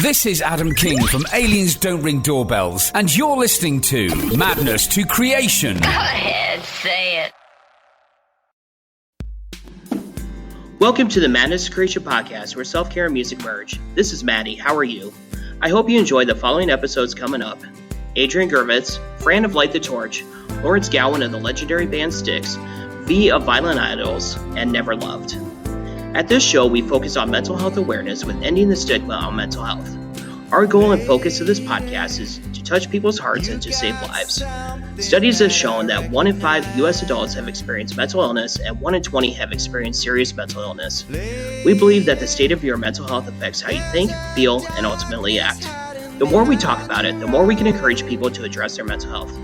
This is Adam King from Aliens Don't Ring Doorbells, and you're listening to Madness to Creation. Go ahead, say it. Welcome to the Madness to Creation podcast, where self-care and music merge. This is Maddie. How are you? I hope you enjoy the following episodes coming up. Adrian Gervitz, Fran of Light the Torch, Lawrence Gowan of the legendary band Styx, V of Violent Idols, and Never Loved. At this show, we focus on mental health awareness with ending the stigma on mental health. Our goal and focus of this podcast is to touch people's hearts and to save lives. Studies have shown that 1 in 5 U.S. adults have experienced mental illness and 1 in 20 have experienced serious mental illness. We believe that the state of your mental health affects how you think, feel, and ultimately act. The more we talk about it, the more we can encourage people to address their mental health.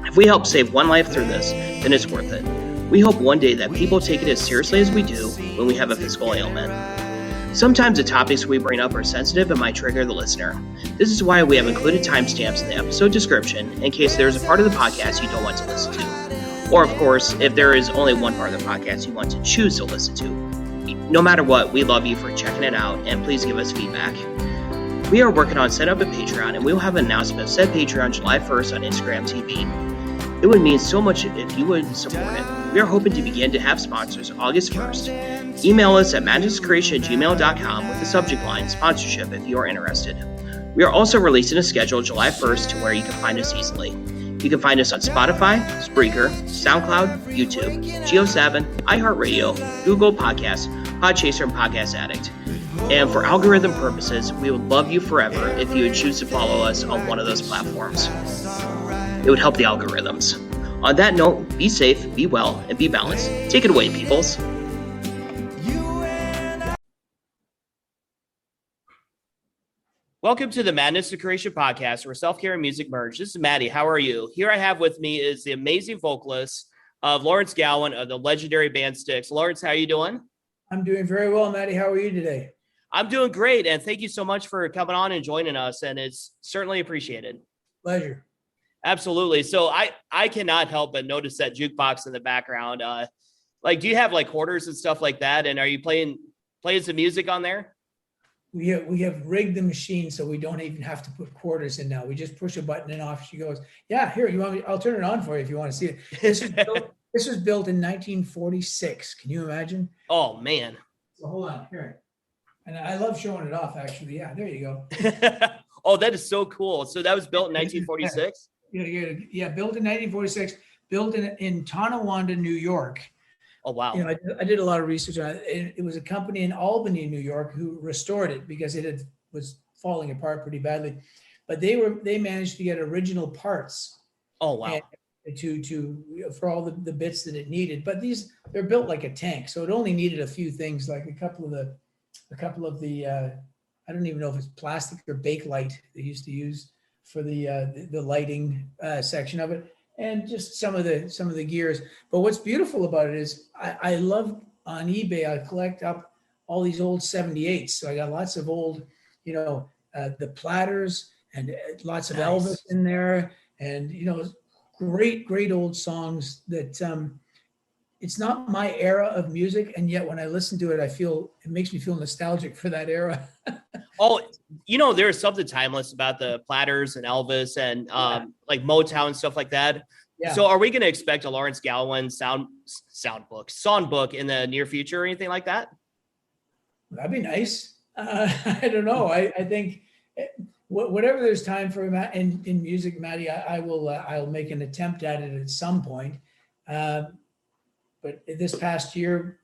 If we help save one life through this, then it's worth it. We hope one day that people take it as seriously as we do when we have a physical ailment. Sometimes the topics we bring up are sensitive and might trigger the listener. This is why we have included timestamps in the episode description in case there is a part of the podcast you don't want to listen to. Or, of course, if there is only one part of the podcast you want to choose to listen to. No matter what, we love you for checking it out, and please give us feedback. We are working on setting up a Patreon, and we will have an announcement of said Patreon July 1st on Instagram TV. It would mean so much if you would support it. We are hoping to begin to have sponsors August 1st. Email us at madnesscreation@gmail.com with the subject line sponsorship if you are interested. We are also releasing a schedule July 1st to where you can find us easily. You can find us on Spotify, Spreaker, SoundCloud, YouTube, Geo7, iHeartRadio, Google Podcasts, Podchaser, and Podcast Addict. And for algorithm purposes, we would love you forever if you would choose to follow us on one of those platforms. It would help the algorithms. On that note, be safe, be well, and be balanced. Take it away, peoples. Welcome to the Madness to Creation podcast, where self-care and music merge. This is Maddie. How are you? Here I have with me is the amazing vocalist of Lawrence Gowan of the legendary band Styx. Lawrence, how are you doing? I'm doing very well, Maddie. How are you today? I'm doing great, and thank you so much for coming on and joining us, and it's certainly appreciated. Pleasure. Absolutely. So I cannot help but notice that jukebox in the background. Do you have like quarters and stuff like that? And are you playing some music on there? We have rigged the machine so we don't even have to put quarters in now. We just push a button and off she goes. Yeah, here, you want me? I'll turn it on for you if you want to see it. This was built in 1946. Can you imagine? Oh man. So hold on here. And I love showing it off actually. Yeah, there you go. Oh, that is so cool. So that was built in 1946? Yeah, built in 1946, built in Tonawanda, New York. Oh, wow. I did a lot of research on it. It was a company in Albany, New York, who restored it because it was falling apart pretty badly. But they managed to get original parts. Oh, wow. For all the bits that it needed. But they're built like a tank, so it only needed a few things, like a couple of the I don't even know if it's plastic or Bakelite they used to use for the lighting section of it, and just some of the gears. But what's beautiful about it is I love on eBay, I collect up all these old 78s. So I got lots of old, the Platters and lots of nice Elvis in there, and great old songs that it's not my era of music, and yet when I listen to it, it makes me feel nostalgic for that era. Oh, there's something timeless about the Platters and Elvis and like Motown and stuff like that. Yeah. So are we going to expect a Lawrence Gowan songbook in the near future or anything like that? That'd be nice. I don't know. I think whatever there's time for in music, Maddie, I'll make an attempt at it at some point. But this past year,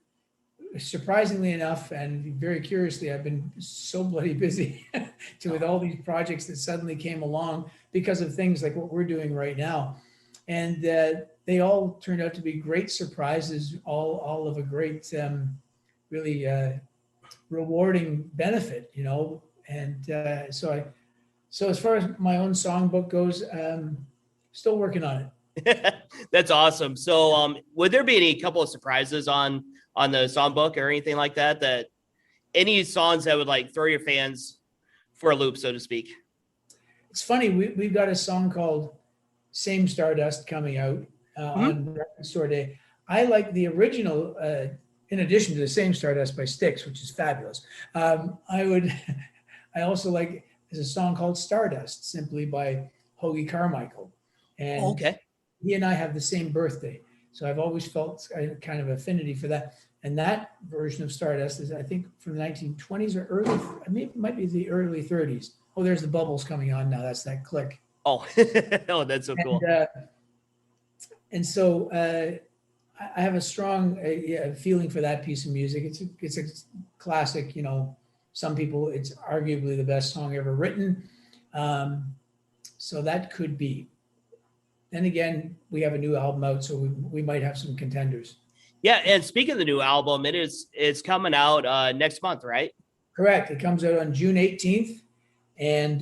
surprisingly enough, and very curiously, I've been so bloody busy with all these projects that suddenly came along because of things like what we're doing right now. And they all turned out to be great surprises, all of a great, really rewarding benefit, And so as far as my own songbook goes, still working on it. That's awesome. So would there be any couple of surprises on the songbook or anything like that any songs that would like throw your fans for a loop, so to speak? It's funny. We've got a song called Same Stardust coming out on Record Store Day. I like the original, in addition to the Same Stardust by Styx, which is fabulous. I also like, there's a song called Stardust, simply by Hoagie Carmichael. And Okay. he and I have the same birthday. So I've always felt a kind of affinity for that. And that version of Stardust is, I think, from the 1920s or early, maybe it might be the early 30s. Oh, there's the bubbles coming on now. That's that click. Oh, oh, that's so cool. And so I have a strong feeling for that piece of music. It's a classic, you know, some people, it's arguably the best song ever written. So that could be. Then again, we have a new album out, so we might have some contenders. Yeah, and speaking of the new album, it's coming out next month, right? Correct. It comes out on June 18th, and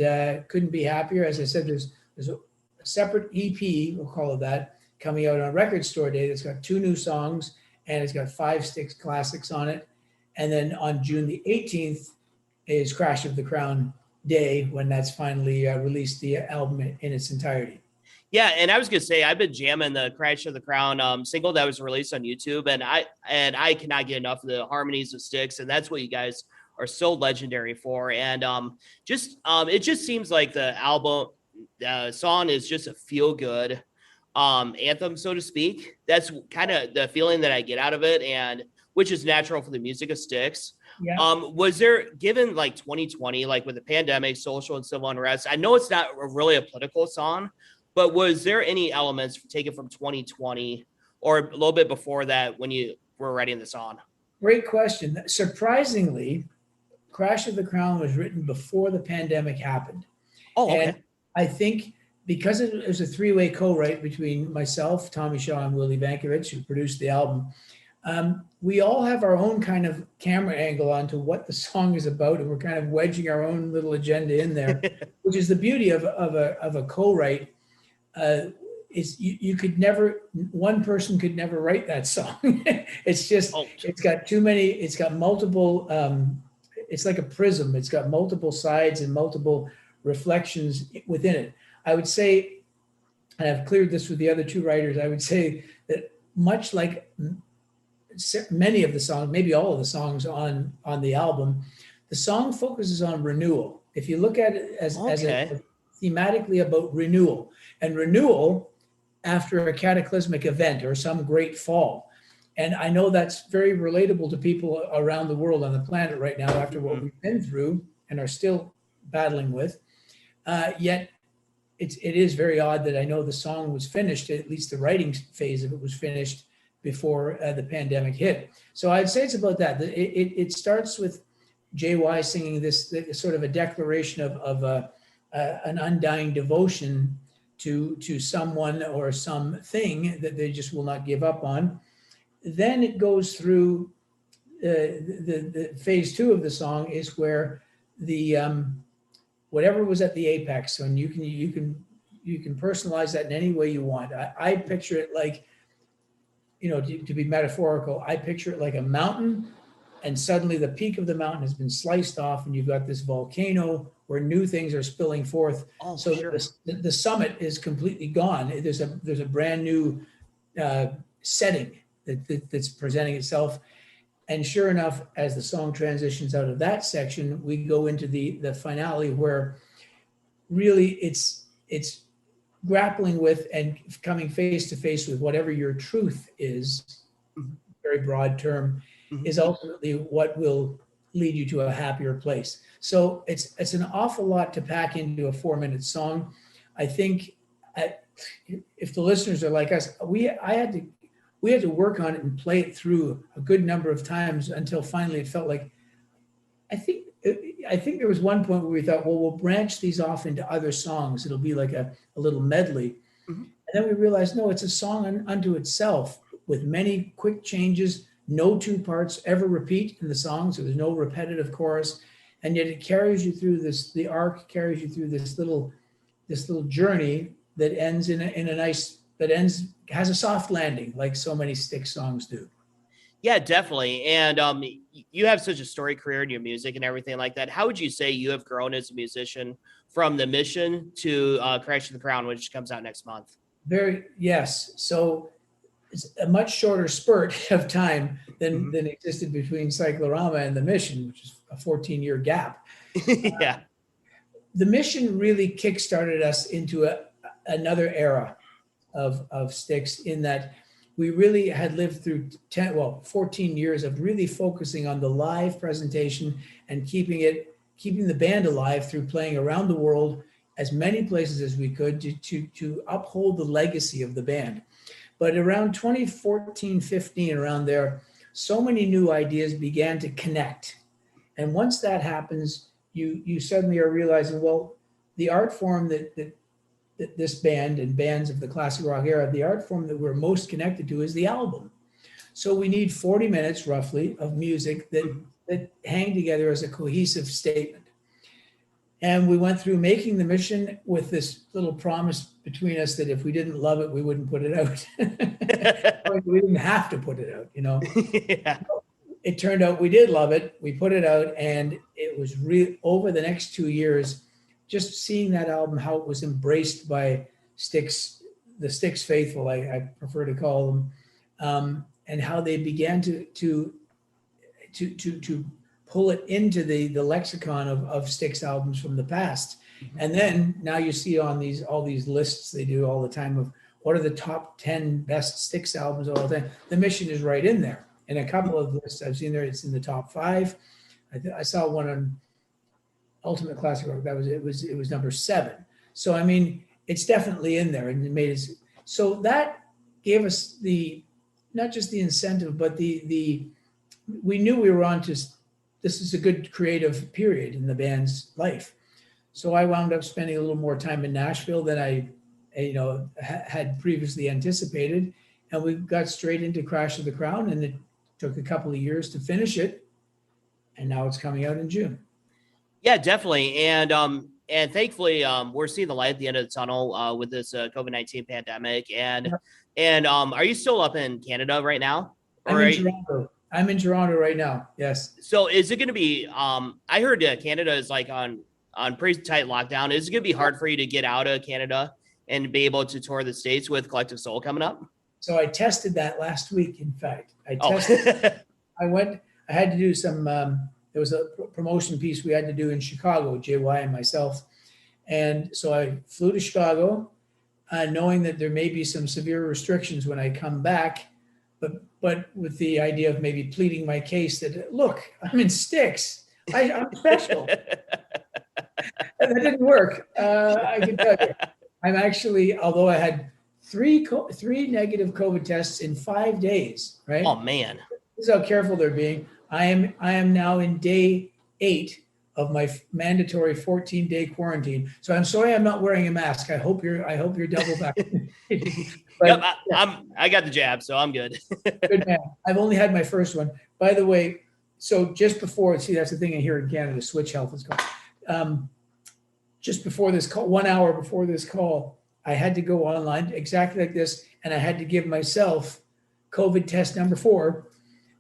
couldn't be happier. As I said, there's a separate EP, we'll call it that, coming out on Record Store Day. That's got 2 new songs, and it's got 5 Styx classics on it. And then on June the 18th is Crash of the Crown Day, when that's finally released, the album in its entirety. Yeah, and I was gonna say I've been jamming the Crash of the Crown single that was released on YouTube, and I cannot get enough of the harmonies of Styx, and that's what you guys are so legendary for. And it just seems like the album song is just a feel good anthem, so to speak. That's kind of the feeling that I get out of it, and which is natural for the music of Styx. Yeah. Was there, given like 2020, like with the pandemic, social and civil unrest, I know it's not really a political song, but was there any elements taken from 2020 or a little bit before that when you were writing the song? Great question. Surprisingly, Crash of the Crown was written before the pandemic happened. Oh, okay. And I think because it was a 3-way co-write between myself, Tommy Shaw, and Willie Bankovich, who produced the album, we all have our own kind of camera angle onto what the song is about, and we're kind of wedging our own little agenda in there, which is the beauty of a co-write. Is you could never, one person could never write that song. It's just, it's got too many, it's got multiple, it's like a prism. It's got multiple sides and multiple reflections within it. I would say, and I've cleared this with the other 2 writers, I would say that much like many of the songs, maybe all of the songs on the album, the song focuses on renewal. If you look at it as thematically about renewal, and renewal after a cataclysmic event or some great fall. And I know that's very relatable to people around the world on the planet right now after what we've been through and are still battling with. Yet it is very odd that I know the song was finished, at least the writing phase of it was finished before the pandemic hit. So I'd say it's about that. It starts with JY singing this sort of a declaration of an undying devotion to someone or something that they just will not give up on. Then it goes through the phase 2 of the song is where the whatever was at the apex, and you can personalize that in any way you want. I picture it like, you know, to be metaphorical, I picture it like a mountain, and suddenly the peak of the mountain has been sliced off, and you've got this volcano where new things are spilling forth. So sure. The summit is completely gone. There's a brand new setting that's presenting itself. And sure enough, as the song transitions out of that section, we go into the finale where really it's grappling with and coming face to face with whatever your truth is, very broad term, is ultimately what will lead you to a happier place. So it's an awful lot to pack into a 4-minute song. I think if the listeners are like us, we had to work on it and play it through a good number of times until finally it felt like, I think there was one point where we thought, well, we'll branch these off into other songs. It'll be like a little medley. And then we realized, no, it's a song unto itself with many quick changes. No 2 parts ever repeat in the song, so there's no repetitive chorus, and yet it carries you through this. The arc carries you through this little journey that ends has a soft landing, like so many Styx songs do. Yeah, definitely. And you have such a storied career in your music and everything like that. How would you say you have grown as a musician from The Mission to Crash of the Crown, which comes out next month? Yes. So it's a much shorter spurt of time than existed between Cyclorama and The Mission, which is a 14-year gap. Yeah. The mission really kickstarted us into another era of Styx, in that we really had lived through 14 years of really focusing on the live presentation and keeping the band alive through playing around the world, as many places as we could, to uphold the legacy of the band. But around 2014, 15, around there, so many new ideas began to connect. And once that happens, you suddenly are realizing, well, the art form that this band and bands of the classic rock era, the art form that we're most connected to is the album. So we need 40 minutes roughly of music that hang together as a cohesive statement. And we went through making the mission with this little promise between us that if we didn't love it, we wouldn't put it out. We didn't have to put it out, you know. Yeah. It turned out we did love it. We put it out, and it was over the next 2 years, just seeing that album, how it was embraced by Styx, the Styx faithful, I prefer to call them, and how they began to pull it into the lexicon of Styx albums from the past. And then now you see on all these lists they do all the time of what are the top 10 best Styx albums of all time. The Mission is right in there. In a couple of lists I've seen there, it's in the top 5. I saw one on Ultimate Classic Rock. It was number 7. So I mean, it's definitely in there, and it made us. So that gave us not just the incentive, but we knew we were on to. This is a good creative period in the band's life. So I wound up spending a little more time in Nashville than I had previously anticipated, and we got straight into Crash of the Crown, and it took a couple of years to finish it, and now it's coming out in June. Yeah, definitely. And thankfully, we're seeing the light at the end of the tunnel with this COVID-19 pandemic. And are you still up in Canada right now? Toronto. I'm in Toronto right now. Yes. So is it going to be, I heard Canada is like on pretty tight lockdown. Is it going to be hard for you to get out of Canada and be able to tour the States with Collective Soul coming up? So I tested that last week. In fact, I had to do some, there was a promotion piece we had to do in Chicago, JY and myself. And so I flew to Chicago, knowing that there may be some severe restrictions when I come back, but with the idea of maybe pleading my case that, look, I'm in Styx. I'm special. And that didn't work. I can tell you. I'm actually, although I had three negative COVID tests in 5 days, right? Oh, man. This is how careful they're being. I am now in day 8 of my mandatory 14-day quarantine. So I'm sorry I'm not wearing a mask. I hope you're double vaccinated. Yep, I got the jab, so I'm good. Good man. I've only had my first one. By the way, so just before, that's the thing I hear in Canada, Switch Health is called. Just before this call, 1 hour before this call, I had to go online exactly like this, and I had to give myself COVID test number 4.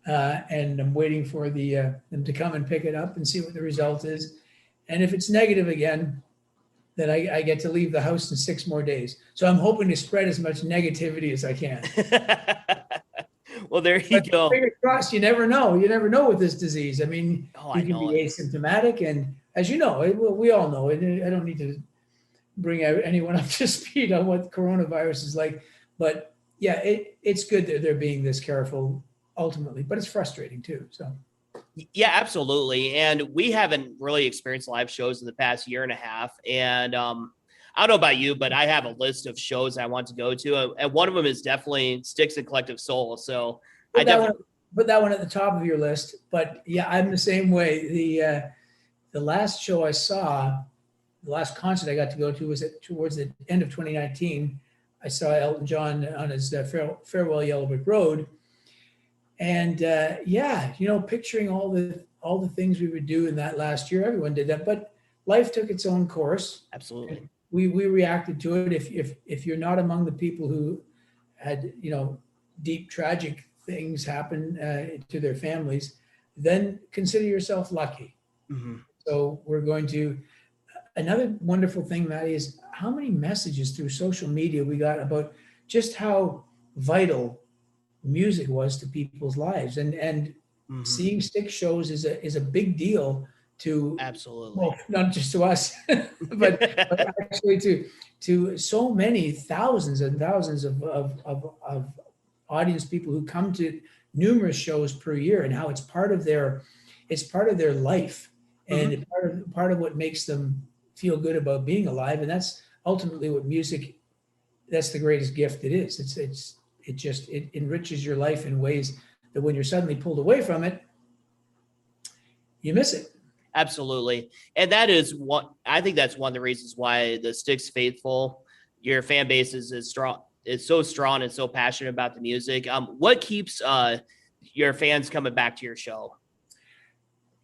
And I'm waiting for them to come and pick it up and see what the result is. And if it's negative again, then I get to leave the house in 6 more days. So I'm hoping to spread as much negativity as I can. Well, there you go. Fingers crossed, you never know. You never know with this disease. I mean, you can be it. asymptomatic. And as you know, we all know, and I don't need to bring anyone up to speed on what coronavirus is like. But yeah, it's good that they're being this careful ultimately, but it's frustrating too. So yeah, absolutely. And we haven't really experienced live shows in the past year and a half. And I don't know about you, but I have a list of shows I want to go to. And one of them is definitely Styx and Collective Soul. So put that one at the top of your list. But yeah, I'm the same way. The last show I saw, the last concert I got to go to was towards the end of 2019. I saw Elton John on his Farewell Yellow Brick Road. And picturing all the things we would do in that last year, everyone did that, but life took its own course. Absolutely. We reacted to it. If you're not among the people who had, deep tragic things happen to their families, then consider yourself lucky. Mm-hmm. So we're going to, another wonderful thing, Maddie, is how many messages through social media we got about just how vital music was to people's lives, and mm-hmm. seeing Styx shows is a big deal to absolutely, well, not just to us, but actually to so many thousands and thousands of audience people who come to numerous shows per year, and how it's part of their life, and part of what makes them feel good about being alive. And that's ultimately what music, that's the greatest gift it is. It enriches your life in ways that when you're suddenly pulled away from it, you miss it. Absolutely. And that is what I think that's one of the reasons why the Styx faithful, your fan base is strong. It's so strong and so passionate about the music. What keeps your fans coming back to your show?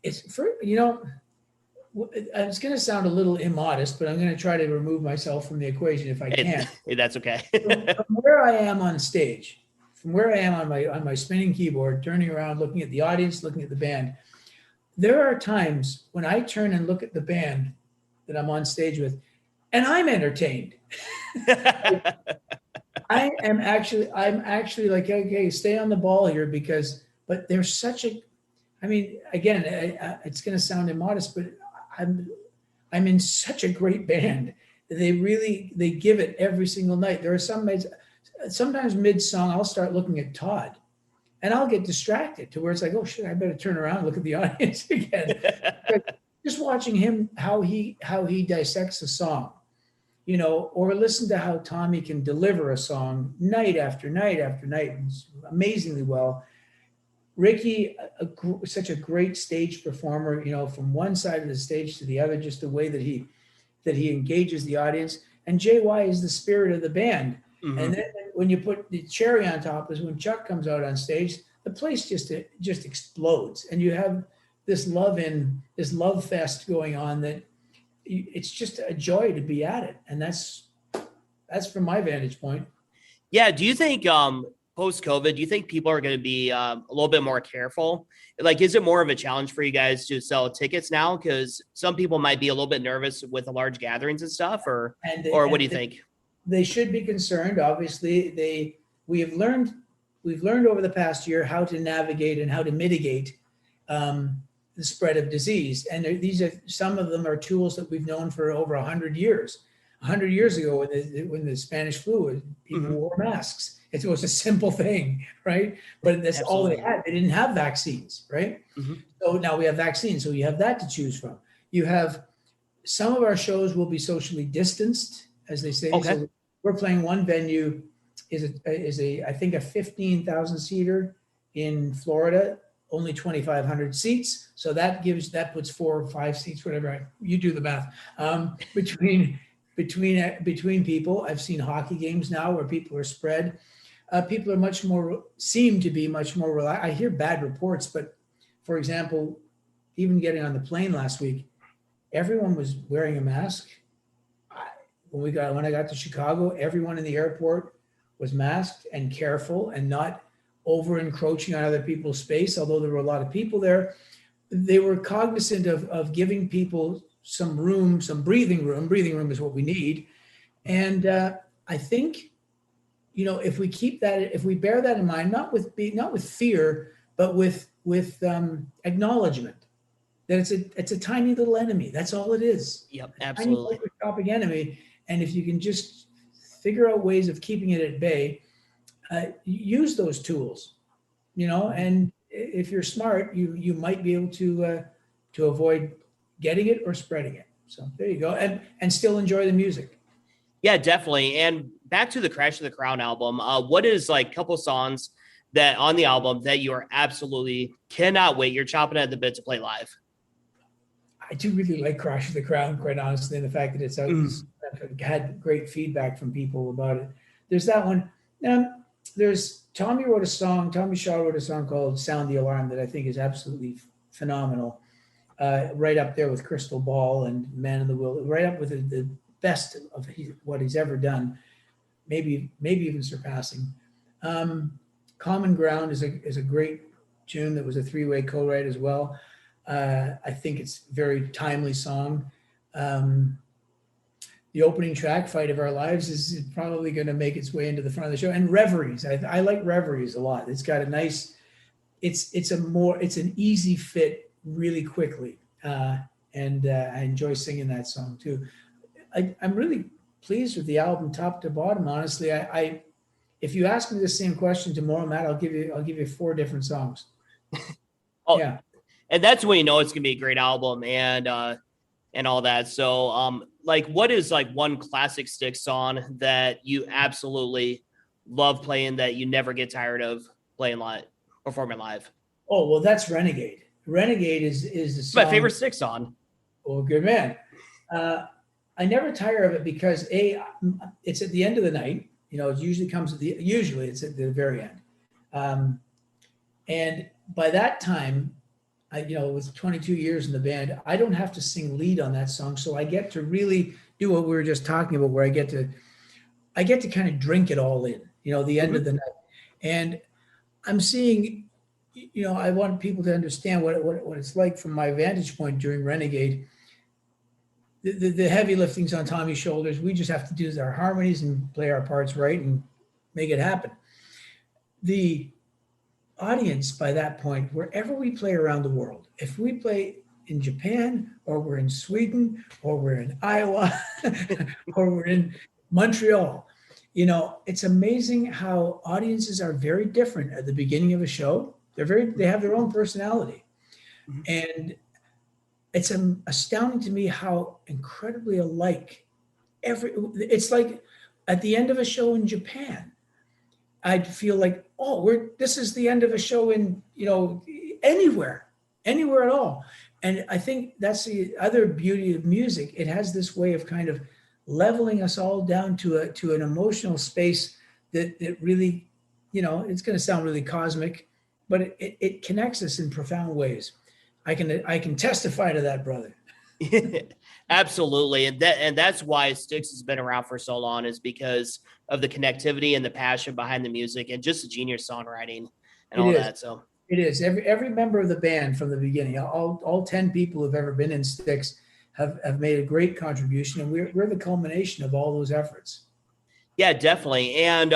It's for, it's going to sound a little immodest, but I'm going to try to remove myself from the equation if I can. That's okay. From where I am on stage, from where I am on my spinning keyboard, turning around, looking at the audience, looking at the band, there are times when I turn and look at the band that I'm on stage with, and I'm entertained. I'm actually like, okay, stay on the ball here, but there's such a, I mean, again, it's going to sound immodest, but I'm in such a great band. They give it every single night. There are sometimes mid-song, I'll start looking at Todd, and I'll get distracted to where it's like, oh shit, I better turn around and look at the audience again. Just watching him, how he dissects a song, or listen to how Tommy can deliver a song night after night after night, amazingly well. Ricky, such a great stage performer, from one side of the stage to the other, just the way that he engages the audience. And JY is the spirit of the band. Mm-hmm. And then when you put the cherry on top is when Chuck comes out on stage, the place just explodes, and you have this love fest going on that it's just a joy to be at it. And that's from my vantage point. Yeah. Do you think post-COVID, do you think people are going to be a little bit more careful? Like, is it more of a challenge for you guys to sell tickets now? Because some people might be a little bit nervous with the large gatherings and stuff, or what do you think? They should be concerned. Obviously, we've learned over the past year how to navigate and how to mitigate the spread of disease. And some of them are tools that we've known for over 100 years. 100 years ago, when the Spanish flu, people wore masks. It was a simple thing, right? But that's all they had. They didn't have vaccines, right? Mm-hmm. So now we have vaccines. So you have that to choose from. You have some of our shows will be socially distanced, as they say. Okay. So we're playing one venue is I think a 15,000 seater in Florida, only 2,500 seats. So that puts 4 or 5 seats, whatever. You do the math. Between people. I've seen hockey games now where people are spread. People are seem to be much more relaxed. I hear bad reports, but for example, even getting on the plane last week, everyone was wearing a mask. When I got to Chicago, everyone in the airport was masked and careful and not over encroaching on other people's space. Although there were a lot of people there, they were cognizant of giving people some room, some breathing room. Breathing room is what we need. And I think, if we keep that, if we bear that in mind, not with fear, but with acknowledgement that it's a tiny little enemy. That's all it is. Yep, absolutely. Tiny microscopic enemy. And if you can just figure out ways of keeping it at bay, use those tools, and if you're smart, you might be able to avoid getting it or spreading it. So there you go. And still enjoy the music. Yeah, definitely. And back to the Crash of the Crown album. What is like a couple songs that on the album that you are absolutely cannot wait? You're chopping at the bit to play live. I do really like Crash of the Crown, quite honestly, and the fact that it's out. I've had great feedback from people about it. There's that one. There's Tommy Shaw wrote a song called Sound the Alarm that I think is absolutely phenomenal. Right up there with Crystal Ball and Man in the Will, right up with the best of what he's ever done, maybe even surpassing. Common Ground is a great tune that was a 3-way co-write as well. I think it's a very timely song. The opening track, Fight of Our Lives, is probably going to make its way into the front of the show. And Reveries, I like Reveries a lot. It's got a nice, it's an easy fit really quickly. and I enjoy singing that song too. I'm really pleased with the album top to bottom. Honestly, if you ask me the same question tomorrow, Matt, I'll give you 4 different songs. Oh, Yeah. And that's when you know it's gonna be a great album and all that. So like what is like one classic Styx song that you absolutely love playing that you never get tired of playing live, performing live? Oh, well, that's Renegade. Renegade is the It's song. my favorite Styx song. Oh, good man. I never tire of it because it's at the end of the night. You know, it usually it's at the very end. And by that time, with 22 years in the band, I don't have to sing lead on that song. So I get to really do what we were just talking about, where I get to kind of drink it all in, the end of the night. And I'm seeing, I want people to understand what it's like from my vantage point during Renegade. The heavy lifting's on Tommy's shoulders. We just have to do our harmonies and play our parts right and make it happen. The audience by that point, wherever we play around the world, if we play in Japan or we're in Sweden or we're in Iowa or we're in Montreal, it's amazing how audiences are very different at the beginning of a show. They have their own personality. Mm-hmm. And it's astounding to me how incredibly alike it's like at the end of a show in Japan, I'd feel like, this is the end of a show in, anywhere at all. And I think that's the other beauty of music. It has this way of kind of leveling us all down to an emotional space that really, it's going to sound really cosmic, but it connects us in profound ways. I can testify to that, brother. Absolutely. And that's why Styx has been around for so long, is because of the connectivity and the passion behind the music and just the genius songwriting and all that. So it is every member of the band from the beginning, all 10 people who've ever been in Styx have made a great contribution, and we're the culmination of all those efforts. Yeah, definitely. And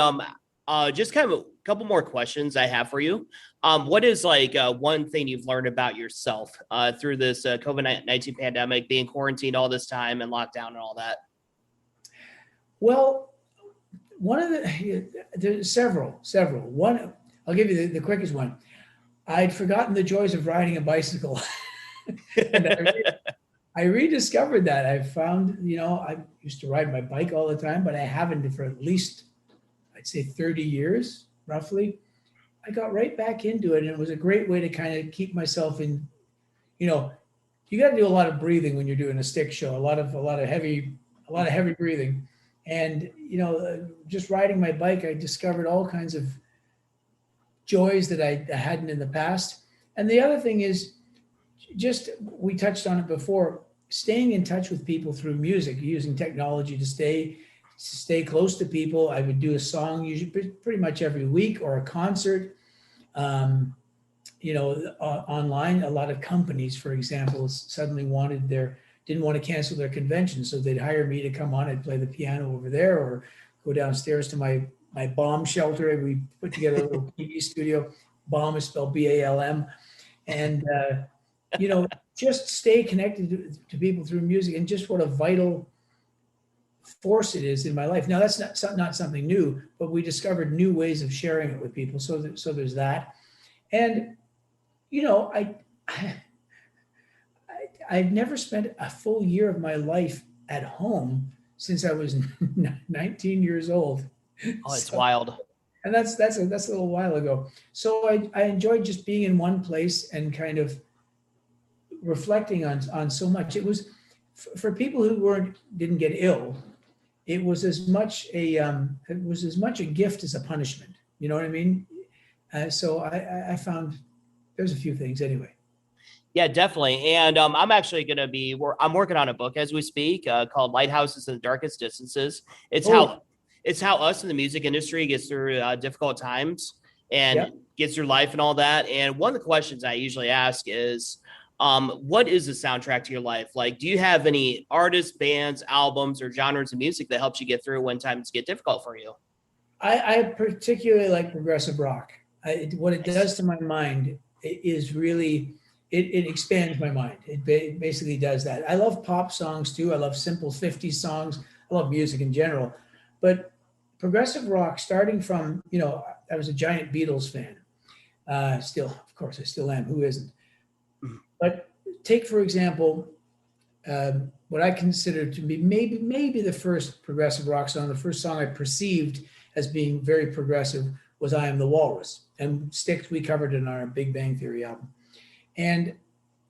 just kind of a couple more questions I have for you. What is like one thing you've learned about yourself through this COVID-19 pandemic, being quarantined all this time and locked down and all that? Well, there's several. One, I'll give you the quickest one. I'd forgotten the joys of riding a bicycle. And I rediscovered that. I found, I used to ride my bike all the time, but I haven't for at least, I'd say 30 years, roughly. I got right back into it, and it was a great way to kind of keep myself in, you got to do a lot of breathing when you're doing a Styx show, a lot of heavy breathing. And, just riding my bike, I discovered all kinds of joys that I hadn't in the past. And the other thing is we touched on it before, staying in touch with people through music, using technology to stay close to people. I would do a song usually pretty much every week, or a concert. Online, a lot of companies, for example, suddenly didn't want to cancel their convention, so they'd hire me to come on and play the piano over there, or go downstairs to my bomb shelter. We put together a little TV studio. Bomb is spelled BALM, and just stay connected to people through music, and just what a vital force it is in my life. Now, that's not something new, but we discovered new ways of sharing it with people. So there's that. And, I've never spent a full year of my life at home since I was 19 years old. Oh, it's wild. And that's a little while ago. So I enjoyed just being in one place and kind of reflecting on so much. It was for people who didn't get ill. It was as much a gift as a punishment. You know what I mean? So I found there's a few things anyway. Yeah, definitely. And I'm actually going to I'm working on a book as we speak called Lighthouses in the Darkest Distances. It's how us in the music industry gets through difficult times and gets through life and all that. And one of the questions I usually ask is, what is the soundtrack to your life? Like, do you have any artists, bands, albums, or genres of music that helps you get through when times get difficult for you? I particularly like progressive rock. What it does to my mind is really it expands my mind. It basically does that. I love pop songs too. I love simple 50s songs. I love music in general, but progressive rock, starting from, I was a giant Beatles fan. Still, of course, I still am. Who isn't? But take, for example, what I consider to be maybe the first progressive rock song, the first song I perceived as being very progressive was I Am the Walrus. And Styx, we covered in our Big Bang Theory album. And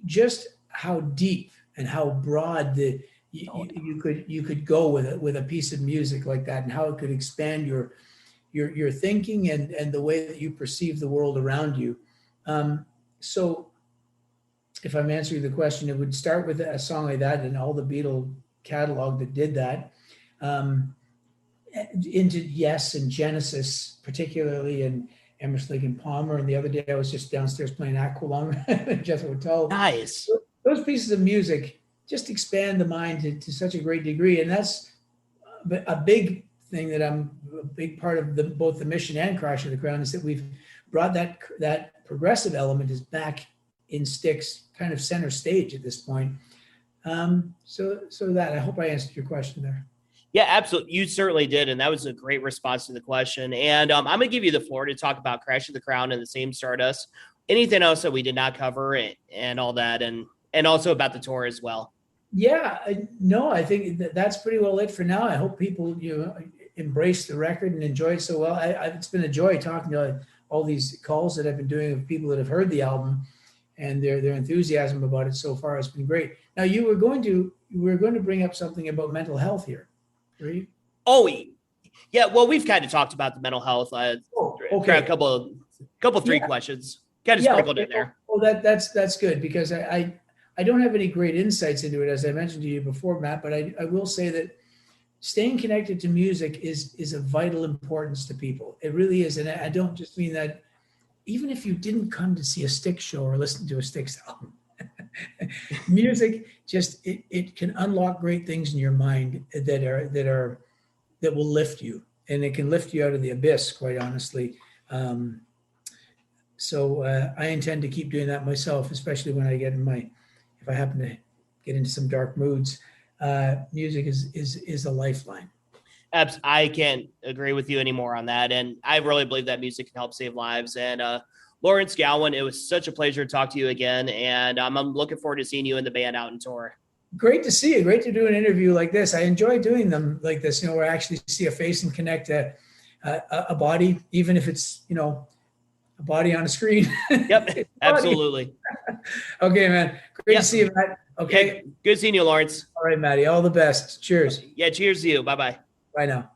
just how deep and how broad you could go with a piece of music like that, and how it could expand your thinking and the way that you perceive the world around you. So if I'm answering the question, it would start with a song like that and all the Beatle catalog that did that, into Yes and Genesis particularly, and Emerson, Lake and Palmer. And the other day I was just downstairs playing Aqualung, Jethro Tull. Nice. Those pieces of music just expand the mind to such a great degree. And that's a big thing that I'm a big part of both the mission and Crash of the Crown, is that we've brought that progressive element is back in Styx, kind of center stage at this point. So that, I hope I answered your question there. Yeah, absolutely. You certainly did. And that was a great response to the question. And I'm going to give you the floor to talk about Crash of the Crown and the Same Stardust. Anything else that we did not cover and all that, and also about the tour as well. Yeah, no, I think that's pretty well it for now. I hope people embrace the record and enjoy it so well. It's been a joy talking to all these calls that I've been doing with people that have heard the album, and their enthusiasm about it so far has been great. Now, you were going to bring up something about mental health here, right? Oh, yeah. Well, we've kind of talked about the mental health. Okay. A couple three questions. Kind of sprinkled in there. Well, that's good, because I don't have any great insights into it, as I mentioned to you before, Matt, but I will say that staying connected to music is of vital importance to people. It really is. And I don't just mean that, even if you didn't come to see a Styx show or listen to a Styx album, music just, it can unlock great things in your mind that will lift you, and it can lift you out of the abyss, quite honestly. So I intend to keep doing that myself, especially when I get if I happen to get into some dark moods. Music is a lifeline. I can't agree with you anymore on that. And I really believe that music can help save lives. And Lawrence Gowan, it was such a pleasure to talk to you again. And I'm looking forward to seeing you in the band out on tour. Great to see you. Great to do an interview like this. I enjoy doing them like this, where I actually see a face and connect a body, even if it's, a body on a screen. Yep, absolutely. Okay, man. Great to see you, Matt. Okay. Yeah, good seeing you, Lawrence. All right, Matty. All the best. Cheers. Yeah, cheers to you. Bye-bye. Bye now.